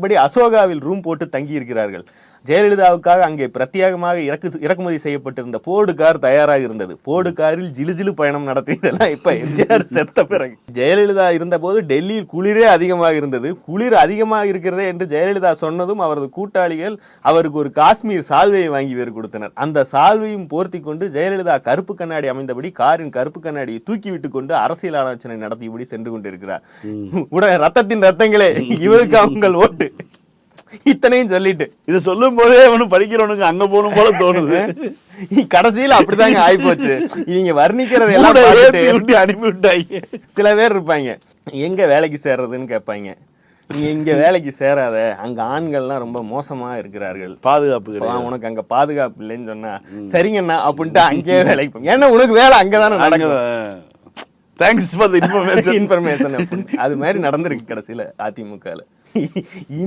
படி அசோகாவில் ரூம் போட்டு தங்கி இருக்கிறார்கள். ஜெயலலிதாவுக்காக அங்கே பிரத்யேகமாக இறக்குமதி செய்யப்பட்டிருந்த போர்டு கார் தயாராக இருந்தது. போர்டு காரில் ஜிலுஜிலு பயணம் நடத்தியதெல்லாம் இப்ப எம்ஜிஆர் செத்த பிறகு. ஜெயலலிதா இருந்த போது டெல்லியில் குளிரே அதிகமாக இருந்தது. குளிர் அதிகமாக இருக்கிறதே என்று ஜெயலலிதா சொன்னதும் அவரது கூட்டாளிகள் அவருக்கு ஒரு காஷ்மீர் சால்வையை வாங்கி வேறு கொடுத்தனர். அந்த சால்வையும் போர்த்தி கொண்டு ஜெயலலிதா கருப்பு கண்ணாடி அமைந்தபடி காரின் கருப்பு கண்ணாடியை தூக்கி விட்டு கொண்டு அரசியல் ஆலோசனை நடத்தியபடி சென்று கொண்டிருக்கிறார். உடனே ரத்தத்தின் ரத்தங்களே, இவருக்கு அவங்கள் ஓட்டு, இத்தனையும் சொல்லிட்டு இதை சொல்லும் போதே அவனு படிக்கிறவனுக்கு அங்க போகணும் போல தோணுது. கடைசியில அப்படிதாங்க ஆகி போச்சு. இவங்க வர்ணிக்கிறது எல்லாம் அனுப்பி விட்டாங்க. சில பேர் இருப்பாங்க, எங்க வேலைக்கு சேர்றதுன்னு கேட்பாங்க. நீங்க இங்க வேலைக்கு சேராத, அங்க ஆண்கள்லாம் ரொம்ப மோசமா இருக்கிறார்கள், பாதுகாப்பு உனக்கு அங்க பாதுகாப்பு இல்லைன்னு சொன்னா சரிங்கண்ணா அப்படின்ட்டு அங்கேயே வேலைக்கு போங்க. ஏன்னா உனக்கு வேலை அங்கதானே நடக்கும். Thanks for the information. Information அது மாதிரி நடந்திருக்கு கடைசியில அதிமுகல.